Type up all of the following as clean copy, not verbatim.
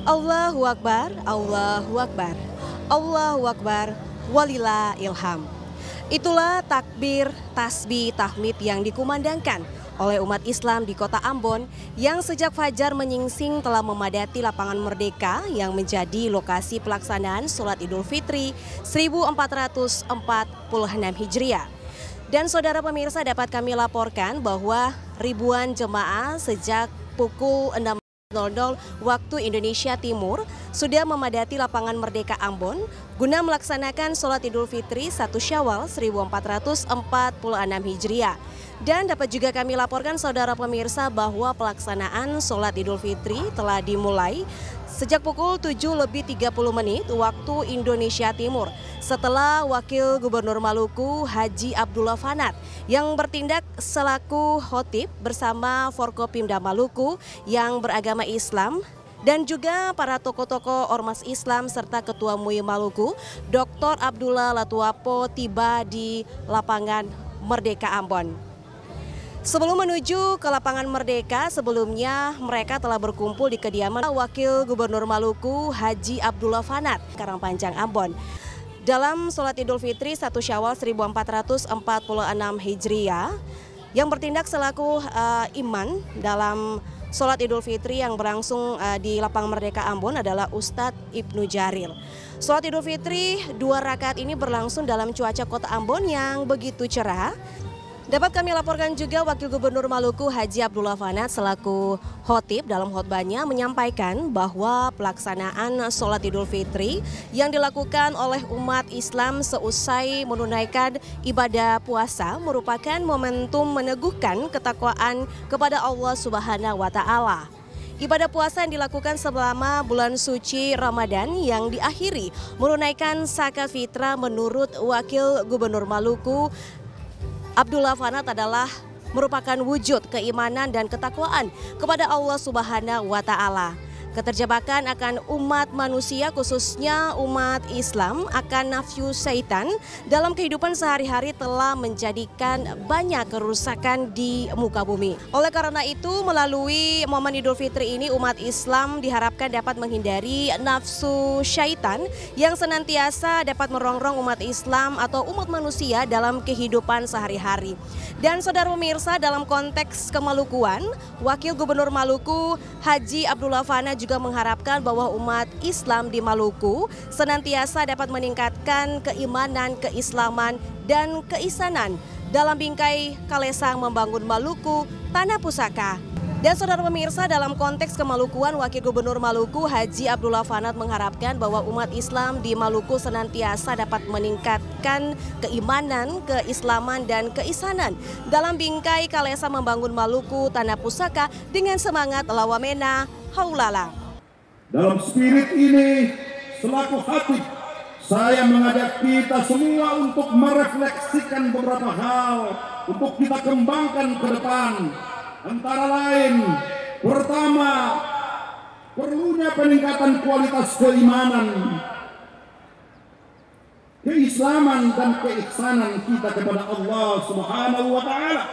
Allahu Akbar, Allahu Akbar, Allahu Akbar, walillah ilham. Itulah takbir, tasbih, tahmid yang dikumandangkan oleh umat Islam di kota Ambon yang sejak fajar menyingsing telah memadati lapangan Merdeka yang menjadi lokasi pelaksanaan sholat Idul Fitri 1446 Hijriah. Dan saudara pemirsa, dapat kami laporkan bahwa ribuan jemaah sejak pukul 6.00 waktu Indonesia Timur sudah memadati lapangan Merdeka Ambon guna melaksanakan sholat Idul Fitri 1 Syawal 1446 Hijriah. Dan dapat juga kami laporkan saudara pemirsa bahwa pelaksanaan sholat Idul Fitri telah dimulai sejak pukul 7:30 waktu Indonesia Timur setelah Wakil Gubernur Maluku Haji Abdullah Fanat yang bertindak selaku khotib bersama Forkopimda Maluku yang beragama Islam dan juga para tokoh-tokoh ormas Islam serta Ketua MUI Maluku Dr. Abdullah Latuapo tiba di lapangan Merdeka Ambon. Sebelum menuju ke lapangan Merdeka, sebelumnya mereka telah berkumpul di kediaman Wakil Gubernur Maluku Haji Abdullah Fanat, Karangpanjang, Ambon. Dalam sholat Idul Fitri 1 Syawal 1446 Hijriah, yang bertindak selaku imam dalam sholat Idul Fitri yang berlangsung di lapangan Merdeka Ambon adalah Ustadz Ibnu Jaril. Sholat Idul Fitri 2 rakaat ini berlangsung dalam cuaca kota Ambon yang begitu cerah. Dapat kami laporkan juga Wakil Gubernur Maluku Haji Abdullah Fanat selaku khotib dalam khotbahnya menyampaikan bahwa pelaksanaan sholat Idul Fitri yang dilakukan oleh umat Islam seusai menunaikan ibadah puasa merupakan momentum meneguhkan ketakwaan kepada Allah Subhanahu wa Ta'ala. Ibadah puasa yang dilakukan selama bulan suci Ramadan yang diakhiri menunaikan zakat fitrah menurut Wakil Gubernur Maluku Abdullah Fanat adalah merupakan wujud keimanan dan ketakwaan kepada Allah Subhanahu wa Ta'ala. Keterjebakan akan umat manusia khususnya umat Islam akan nafsu syaitan dalam kehidupan sehari-hari telah menjadikan banyak kerusakan di muka bumi. Oleh karena itu melalui momen Idul Fitri ini umat Islam diharapkan dapat menghindari nafsu syaitan yang senantiasa dapat merongrong umat Islam atau umat manusia dalam kehidupan sehari-hari. Dan saudara pemirsa, dalam konteks kemalukuan, Wakil Gubernur Maluku Haji Abdullah Fanat juga mengharapkan bahwa umat Islam di Maluku senantiasa dapat meningkatkan keimanan, keislaman, dan keisanan dalam bingkai Kalesang membangun Maluku, tanah pusaka. Dan saudara pemirsa, dalam konteks kemalukuan, Wakil Gubernur Maluku Haji Abdullah Fanat mengharapkan bahwa umat Islam di Maluku senantiasa dapat meningkatkan keimanan, keislaman, dan keisanan dalam bingkai Kalesang membangun Maluku, tanah pusaka dengan semangat lawamena haulala. Dalam spirit ini, selaku khatib, saya mengajak kita semua untuk merefleksikan beberapa hal untuk kita kembangkan ke depan. Antara lain, pertama, perlunya peningkatan kualitas keimanan, keislaman dan keihsanan kita kepada Allah Subhanahu wa Ta'ala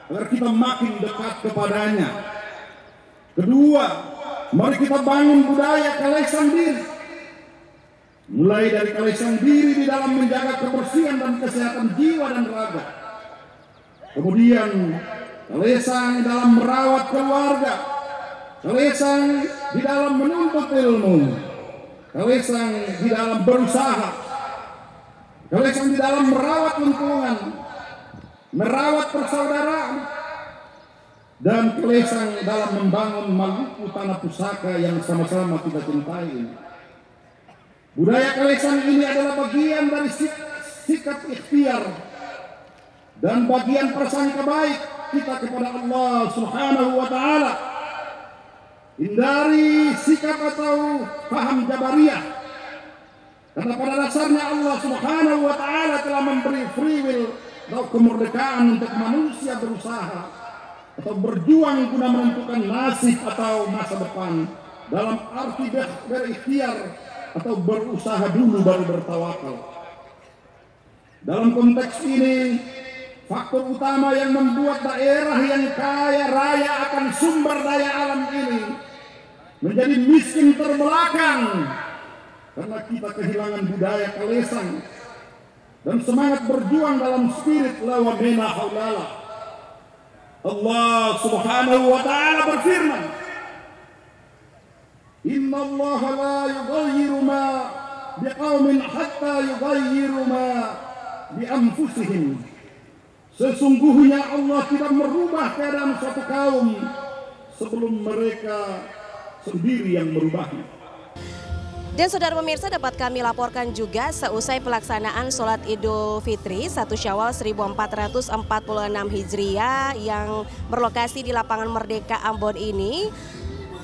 agar kita makin dekat kepadanya. Kedua, mari kita bangun budaya kalesang diri. Mulai dari kalesang diri di dalam menjaga kebersihan dan kesehatan jiwa dan raga. Kemudian kalesang dalam merawat keluarga, kalesang di dalam menuntut ilmu, kalesang di dalam berusaha, kalesang di dalam merawat lingkungan, merawat persaudaraan, dan kalesang dalam membangun Maluku tanah pusaka yang sama-sama kita cintai. Budaya kalesang ini adalah bagian dari sikap ikhtiar dan bagian prasangka baik kita kepada Allah Subhanahu wa Ta'ala. Hindari sikap atau paham Jabariyah, karena pada dasarnya Allah Subhanahu wa Ta'ala telah memberi free will atau kemerdekaan untuk manusia berusaha atau berjuang guna menentukan nasib atau masa depan dalam arti berikhtiar atau berusaha dulu baru bertawakal. Dalam konteks ini, faktor utama yang membuat daerah yang kaya raya akan sumber daya alam ini menjadi miskin terbelakang karena kita kehilangan budaya kalesan dan semangat berjuang dalam spirit la wa bina haulala. Allah Subhanahu wa taala berfirman, "Inna Allah la yughayyiru ma biqaumin hatta yughayyiru ma bi anfusihim." Sesungguhnya Allah tidak merubah keadaan suatu kaum sebelum mereka sendiri yang merubahnya. Dan saudara pemirsa, dapat kami laporkan juga seusai pelaksanaan sholat Idul Fitri 1 Syawal 1446 Hijriah yang berlokasi di lapangan Merdeka Ambon ini,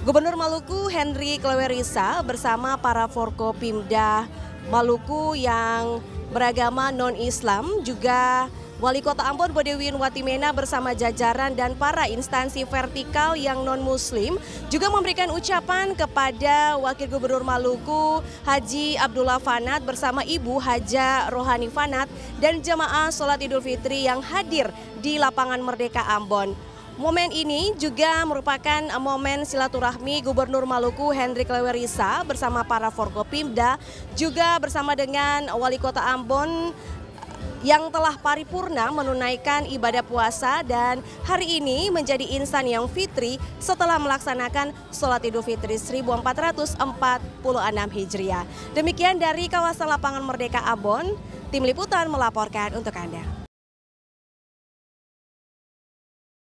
Gubernur Maluku Henry Klewerisa bersama para Forkopimda Maluku yang beragama non-Islam, juga Wali Kota Ambon Bodewin Watimena bersama jajaran dan para instansi vertikal yang non-muslim juga memberikan ucapan kepada Wakil Gubernur Maluku Haji Abdullah Fanat bersama Ibu Haja Rohani Fanat dan jemaah sholat Idul Fitri yang hadir di lapangan Merdeka Ambon. Momen ini juga merupakan momen silaturahmi Gubernur Maluku Henry Klewerisa bersama para Forkopimda, juga bersama dengan Wali Kota Ambon yang telah paripurna menunaikan ibadah puasa dan hari ini menjadi insan yang fitri setelah melaksanakan sholat Idul Fitri 1446 Hijriah. Demikian dari kawasan lapangan Merdeka Ambon, tim liputan melaporkan untuk Anda.